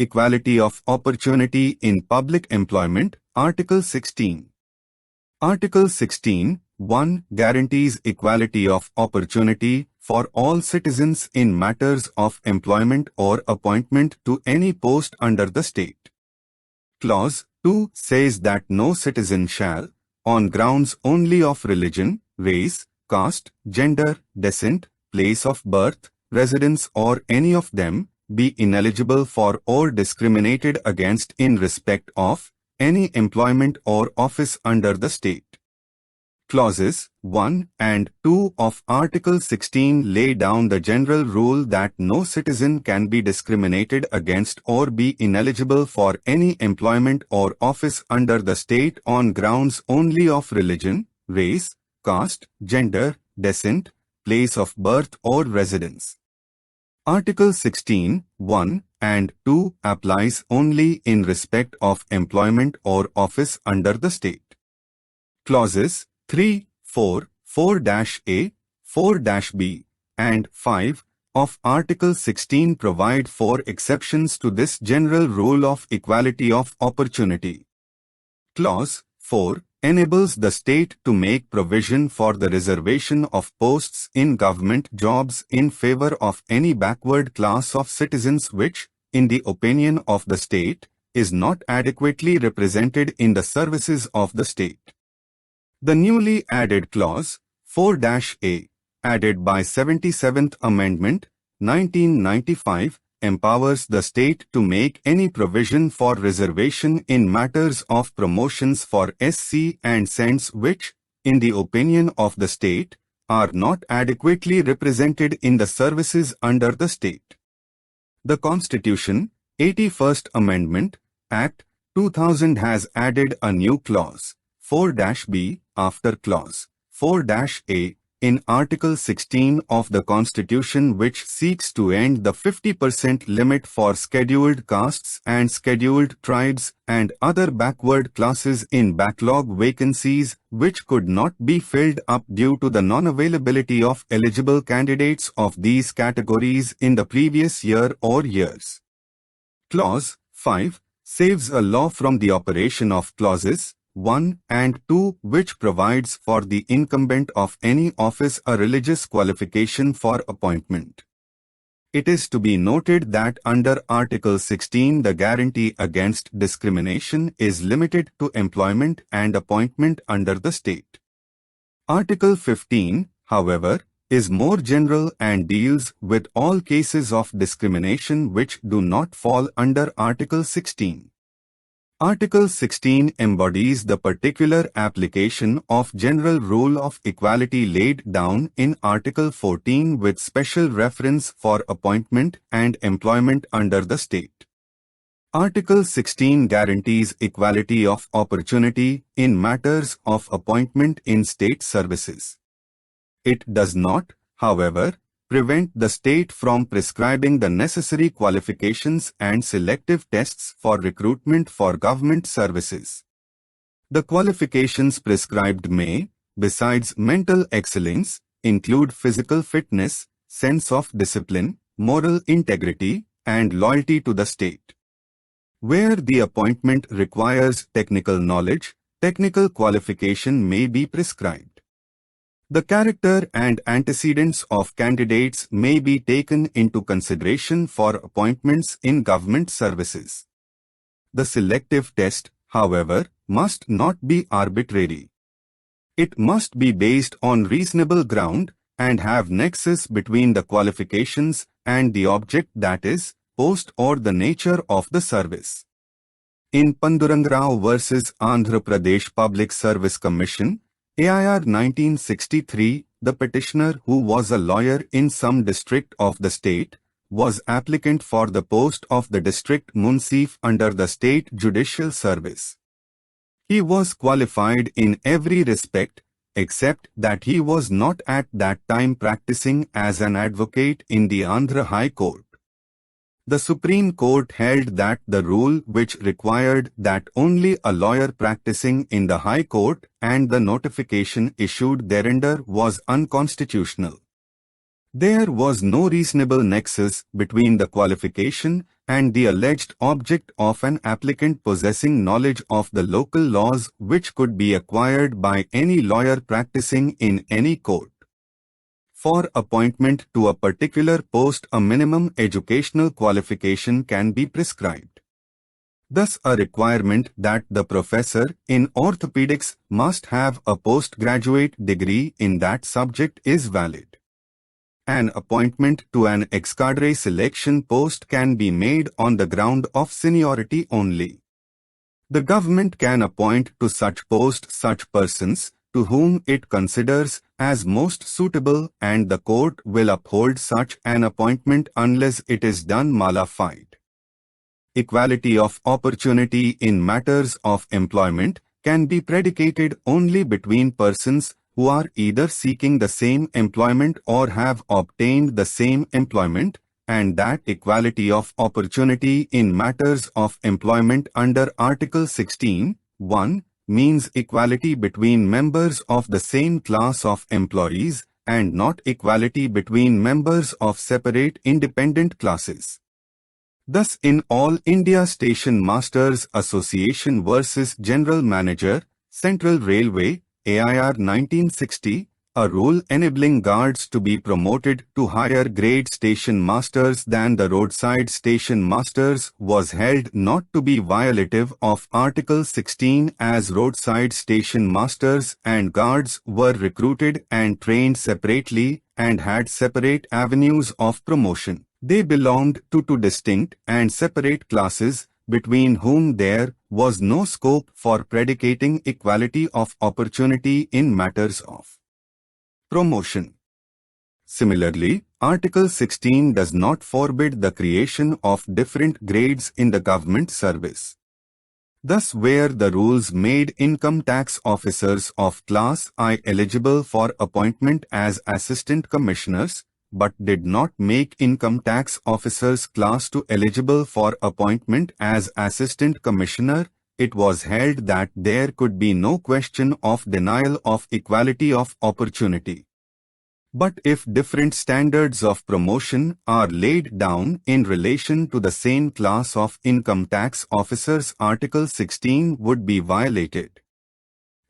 Equality of Opportunity in Public Employment, Article 16. Article 16, 1. Guarantees equality of opportunity for all citizens in matters of employment or appointment to any post under the state. Clause 2 says that no citizen shall, on grounds only of religion, race, caste, gender, descent, place of birth, residence or any of them, be ineligible for or discriminated against in respect of any employment or office under the state. Clauses 1 and 2 of Article 16 lay down the general rule that no citizen can be discriminated against or be ineligible for any employment or office under the state on grounds only of religion, race, caste, gender, descent, place of birth or residence. Article 16, 1 and 2 applies only in respect of employment or office under the state. Clauses 3, 4, 4-A, 4-B, and 5 of Article 16 provide for exceptions to this general rule of equality of opportunity. Clause 4 enables the state to make provision for the reservation of posts in government jobs in favor of any backward class of citizens which, in the opinion of the state, is not adequately represented in the services of the state. The newly added Clause 4-A, added by 77th Amendment, 1995, empowers the state to make any provision for reservation in matters of promotions for SC and CENTs which, in the opinion of the state, are not adequately represented in the services under the state. The Constitution, 81st Amendment, Act 2000 has added a new Clause 4-B after Clause 4-A in Article 16 of the Constitution which seeks to end the 50% limit for scheduled castes and scheduled tribes and other backward classes in backlog vacancies which could not be filled up due to the non-availability of eligible candidates of these categories in the previous year or years. Clause 5 saves a law from the operation of Clauses 1 and 2 which provides for the incumbent of any office a religious qualification for appointment. It is to be noted that under Article 16 the guarantee against discrimination is limited to employment and appointment under the state. Article 15, however, is more general and deals with all cases of discrimination which do not fall under Article 16. Article 16 embodies the particular application of general rule of equality laid down in Article 14 with special reference for appointment and employment under the state. Article 16 guarantees equality of opportunity in matters of appointment in state services. It does not, however, prevent the state from prescribing the necessary qualifications and selective tests for recruitment for government services. The qualifications prescribed may, besides mental excellence, include physical fitness, sense of discipline, moral integrity, and loyalty to the state. Where the appointment requires technical knowledge, technical qualification may be prescribed. The character and antecedents of candidates may be taken into consideration for appointments in government services. The selective test, however, must not be arbitrary. It must be based on reasonable ground and have nexus between the qualifications and the object, that is, post or the nature of the service. In Pandurangarao vs. Andhra Pradesh Public Service Commission, AIR 1963, the petitioner, who was a lawyer in some district of the state, was applicant for the post of the district munsif under the state judicial service. He was qualified in every respect, except that he was not at that time practicing as an advocate in the Andhra High Court. The Supreme Court held that the rule which required that only a lawyer practicing in the High Court and the notification issued thereunder was unconstitutional. There was no reasonable nexus between the qualification and the alleged object of an applicant possessing knowledge of the local laws which could be acquired by any lawyer practicing in any court. For appointment to a particular post, a minimum educational qualification can be prescribed. Thus, a requirement that the professor in orthopedics must have a postgraduate degree in that subject is valid. An appointment to an ex-cadre selection post can be made on the ground of seniority only. The government can appoint to such post such persons to whom it considers as most suitable, and the court will uphold such an appointment unless it is done mala fide. Equality of opportunity in matters of employment can be predicated only between persons who are either seeking the same employment or have obtained the same employment, and that equality of opportunity in matters of employment under Article 16(1) means equality between members of the same class of employees and not equality between members of separate independent classes. Thus, in All India Station Masters Association versus General Manager, Central Railway, AIR 1960, a rule enabling guards to be promoted to higher grade station masters than the roadside station masters was held not to be violative of Article 16, as roadside station masters and guards were recruited and trained separately and had separate avenues of promotion. They belonged to two distinct and separate classes, between whom there was no scope for predicating equality of opportunity in matters of promotion. Similarly, Article 16 does not forbid the creation of different grades in the government service. Thus, where the rules made income tax officers of Class I eligible for appointment as Assistant Commissioners, but did not make income tax officers Class II eligible for appointment as Assistant Commissioner, it was held that there could be no question of denial of equality of opportunity. But if different standards of promotion are laid down in relation to the same class of income tax officers, Article 16 would be violated.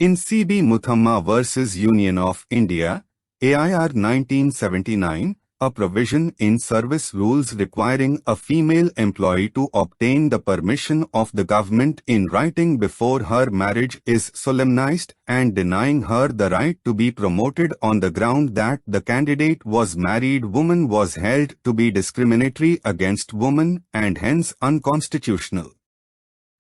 In C.B. Muthamma versus Union of India, AIR 1979, a provision in service rules requiring a female employee to obtain the permission of the government in writing before her marriage is solemnized and denying her the right to be promoted on the ground that the candidate was married woman was held to be discriminatory against women and hence unconstitutional.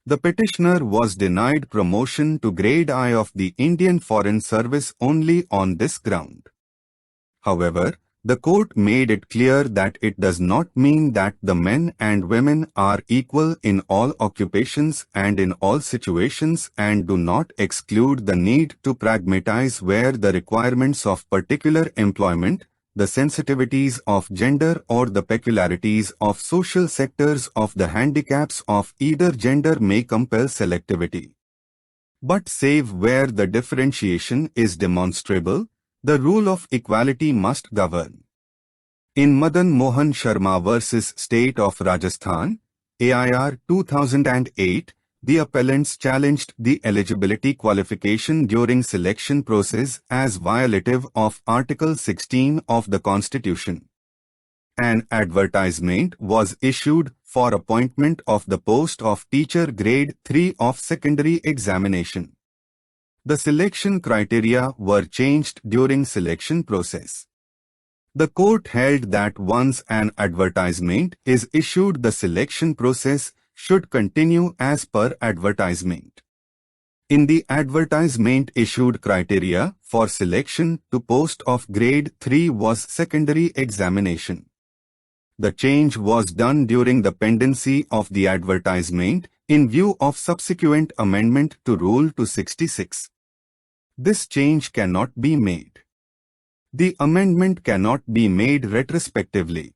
The petitioner was denied promotion to Grade I of the Indian Foreign Service only on this ground. However, the court made it clear that it does not mean that the men and women are equal in all occupations and in all situations, and do not exclude the need to pragmatize where the requirements of particular employment, the sensitivities of gender or the peculiarities of social sectors of the handicaps of either gender may compel selectivity. But save where the differentiation is demonstrable, the rule of equality must govern. In Madan Mohan Sharma versus State of Rajasthan, AIR 2008, the appellants challenged the eligibility qualification during selection process as violative of Article 16 of the Constitution. An advertisement was issued for appointment of the post of teacher grade 3 of secondary examination. The selection criteria were changed during selection process. The court held that once an advertisement is issued, the selection process should continue as per advertisement. In the advertisement issued, criteria for selection to post of grade 3 was secondary examination. The change was done during the pendency of the advertisement in view of subsequent amendment to Rule 266. This change cannot be made. The amendment cannot be made retrospectively.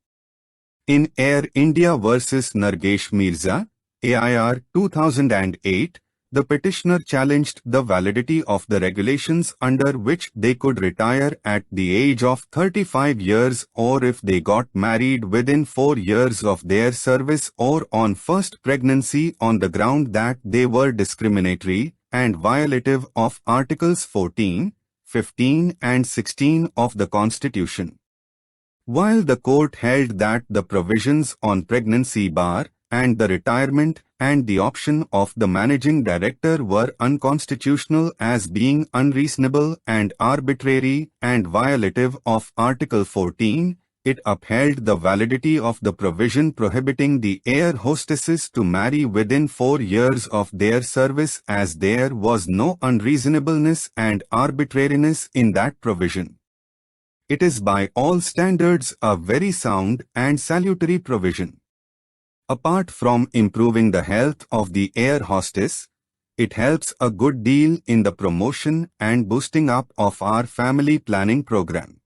In Air India versus Nargesh Mirza, AIR 2008, The petitioner challenged the validity of the regulations under which they could retire at the age of 35 years or if they got married within 4 years of their service or on first pregnancy on the ground that they were discriminatory and violative of Articles 14, 15 and 16 of the Constitution. While the court held that the provisions on pregnancy bar and the retirement and the option of the managing director were unconstitutional as being unreasonable and arbitrary and violative of Article 14, it upheld the validity of the provision prohibiting the air hostesses to marry within 4 years of their service as there was no unreasonableness and arbitrariness in that provision. It is by all standards a very sound and salutary provision. Apart from improving the health of the air hostess, it helps a good deal in the promotion and boosting up of our family planning program.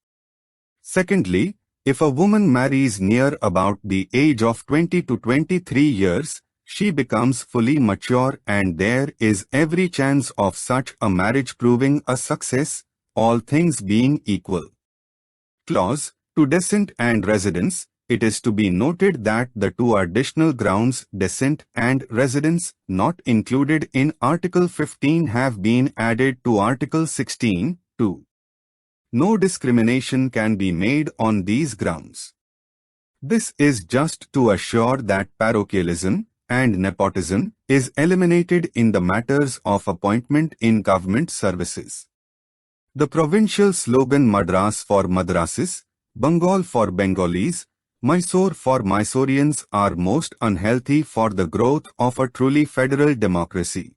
Secondly, if a woman marries near about the age of 20 to 23 years, she becomes fully mature and there is every chance of such a marriage proving a success, all things being equal. Clause 2. Descent and residence. It is to be noted that the two additional grounds, descent and residence, not included in Article 15 have been added to Article 16, 2. No discrimination can be made on these grounds. This is just to assure that parochialism and nepotism is eliminated in the matters of appointment in government services. The provincial slogan Madras for Madrasis, Bengal for Bengalis, Mysore for Mysoreans are most unhealthy for the growth of a truly federal democracy.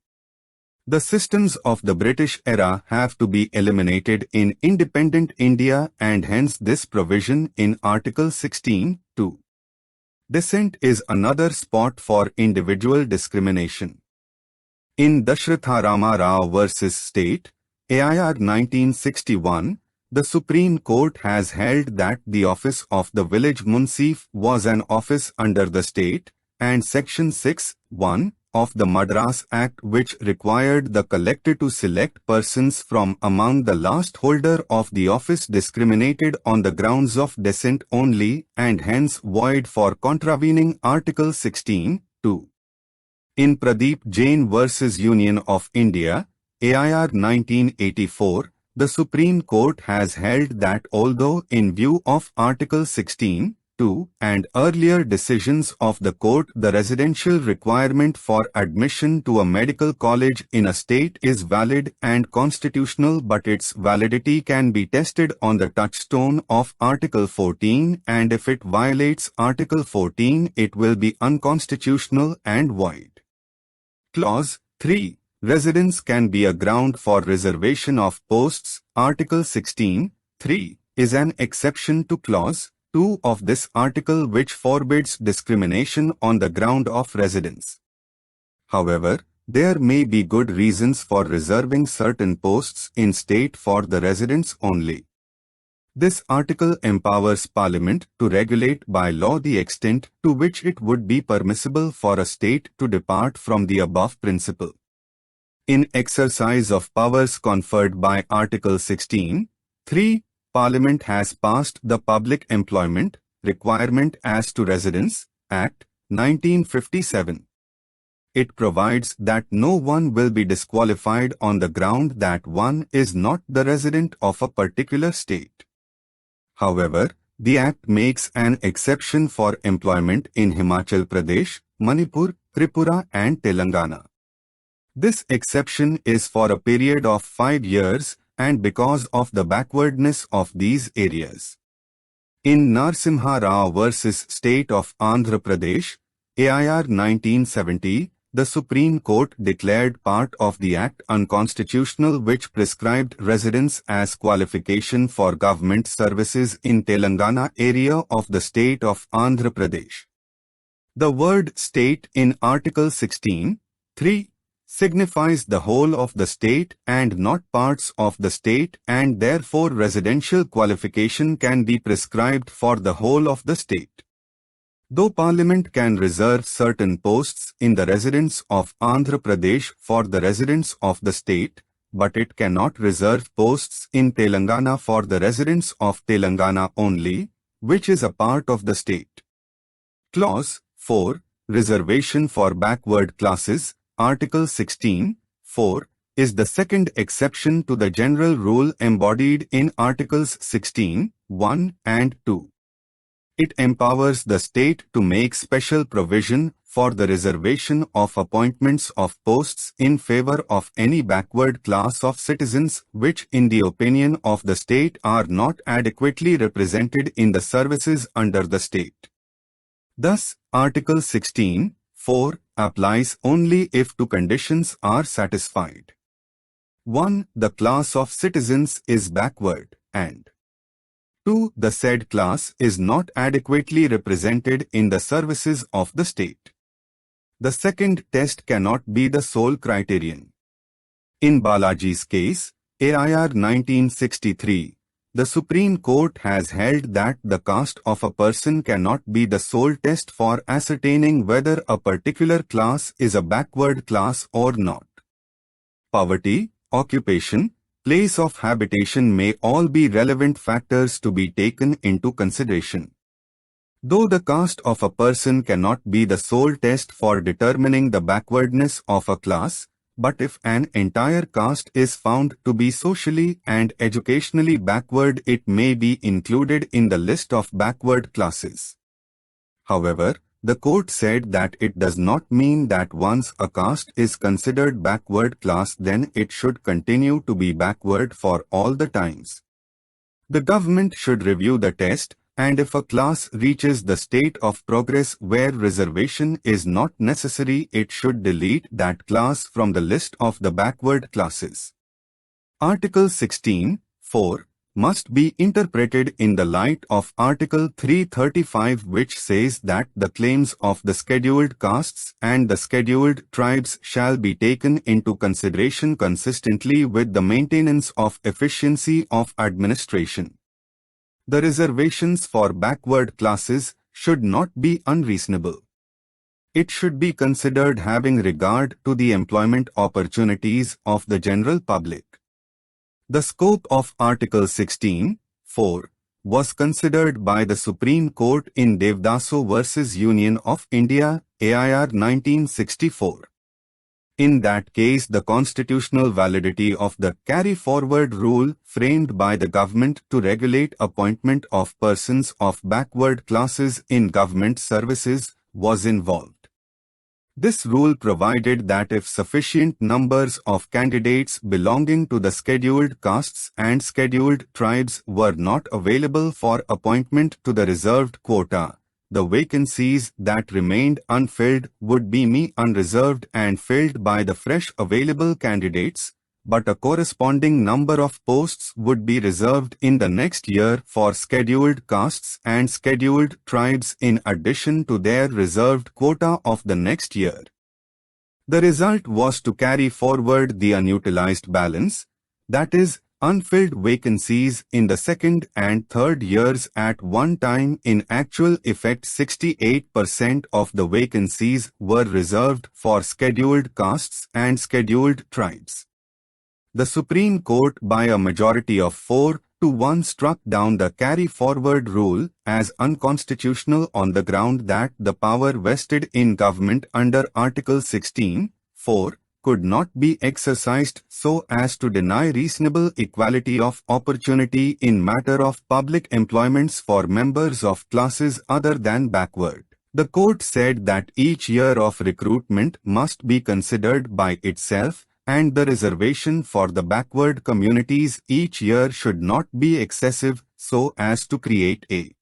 The systems of the British era have to be eliminated in independent India and hence this provision in Article 16, 2. Descent is another spot for individual discrimination. In Dashratha Rama Rao vs. State, AIR 1961, the Supreme Court has held that the office of the village munsif was an office under the state, and Section 6, 1 of the Madras Act which required the collector to select persons from among the last holder of the office discriminated on the grounds of descent only and hence void for contravening Article 16, 2. In Pradeep Jain vs. Union of India, AIR 1984, the Supreme Court has held that although in view of Article 16, 2 and earlier decisions of the court the residential requirement for admission to a medical college in a state is valid and constitutional but its validity can be tested on the touchstone of Article 14 and if it violates Article 14 it will be unconstitutional and void. Clause 3. Residence can be a ground for reservation of posts. Article 16, 3 is an exception to Clause 2 of this article which forbids discrimination on the ground of residence. However, there may be good reasons for reserving certain posts in state for the residents only. This article empowers Parliament to regulate by law the extent to which it would be permissible for a state to depart from the above principle. In exercise of powers conferred by Article 16, 3, Parliament has passed the Public Employment Requirement as to Residence Act, 1957. It provides that no one will be disqualified on the ground that one is not the resident of a particular state. However, the Act makes an exception for employment in Himachal Pradesh, Manipur, Tripura and Telangana. This exception is for a period of 5 years and because of the backwardness of these areas. In Narsimha Rao vs. State of Andhra Pradesh, AIR 1970, the Supreme Court declared part of the Act unconstitutional which prescribed residence as qualification for government services in Telangana area of the state of Andhra Pradesh. The word state in Article 16, 3 signifies the whole of the state and not parts of the state and therefore residential qualification can be prescribed for the whole of the state. Though Parliament can reserve certain posts in the residents of Andhra Pradesh for the residents of the state, but it cannot reserve posts in Telangana for the residents of Telangana only, which is a part of the state. Clause 4. Reservation for backward classes, Article 16, 4, is the second exception to the general rule embodied in Articles 16, 1 and 2. It empowers the state to make special provision for the reservation of appointments of posts in favor of any backward class of citizens which in the opinion of the state are not adequately represented in the services under the state. Thus, Article 16, 4 applies only if two conditions are satisfied. 1. The class of citizens is backward, and 2. The said class is not adequately represented in the services of the state. The second test cannot be the sole criterion. In Balaji's case, AIR 1963, the Supreme Court has held that the caste of a person cannot be the sole test for ascertaining whether a particular class is a backward class or not. Poverty, occupation, place of habitation may all be relevant factors to be taken into consideration. Though the caste of a person cannot be the sole test for determining the backwardness of a class, but if an entire caste is found to be socially and educationally backward, it may be included in the list of backward classes. However, the court said that it does not mean that once a caste is considered backward class, then it should continue to be backward for all the times. The government should review the test, and if a class reaches the state of progress where reservation is not necessary, it should delete that class from the list of the backward classes. Article 16, 4 must be interpreted in the light of Article 335, which says that the claims of the scheduled castes and the scheduled tribes shall be taken into consideration consistently with the maintenance of efficiency of administration. The reservations for backward classes should not be unreasonable. It should be considered having regard to the employment opportunities of the general public. The scope of Article 16, 4 was considered by the Supreme Court in Devdasu v. Union of India, AIR 1964. In that case, the constitutional validity of the carry-forward rule framed by the government to regulate appointment of persons of backward classes in government services was involved. This rule provided that if sufficient numbers of candidates belonging to the scheduled castes and scheduled tribes were not available for appointment to the reserved quota, the vacancies that remained unfilled would be unreserved and filled by the fresh available candidates, but a corresponding number of posts would be reserved in the next year for scheduled castes and scheduled tribes in addition to their reserved quota of the next year. The result was to carry forward the unutilized balance, that is, unfilled vacancies in the second and third years at one time. In actual effect, 68% of the vacancies were reserved for scheduled castes and scheduled tribes. The Supreme Court, by a majority of 4-1, struck down the carry-forward rule as unconstitutional on the ground that the power vested in government under Article 16, 4 could not be exercised so as to deny reasonable equality of opportunity in matter of public employments for members of classes other than backward. The court said that each year of recruitment must be considered by itself, and the reservation for the backward communities each year should not be excessive so as to create a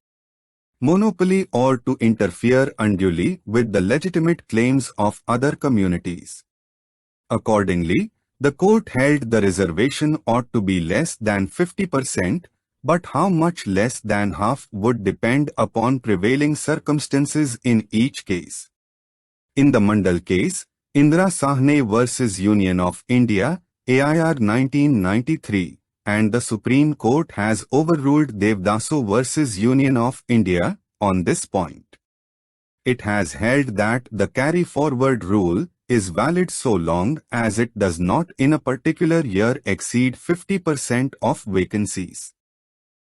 monopoly or to interfere unduly with the legitimate claims of other communities. Accordingly, the court held the reservation ought to be less than 50%, but how much less than half would depend upon prevailing circumstances in each case. In the Mandal case, Indira Sahni v. Union of India, AIR 1993, and the Supreme Court has overruled Devdasu v. Union of India on this point. It has held that the carry-forward rule is valid so long as it does not in a particular year exceed 50% of vacancies.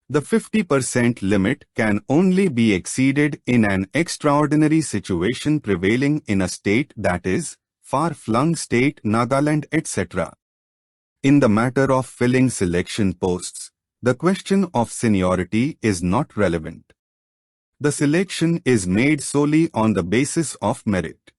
The 50% limit can only be exceeded in an extraordinary situation prevailing in a state, that is, far-flung state, Nagaland, etc. In the matter of filling selection posts, the question of seniority is not relevant. The selection is made solely on the basis of merit.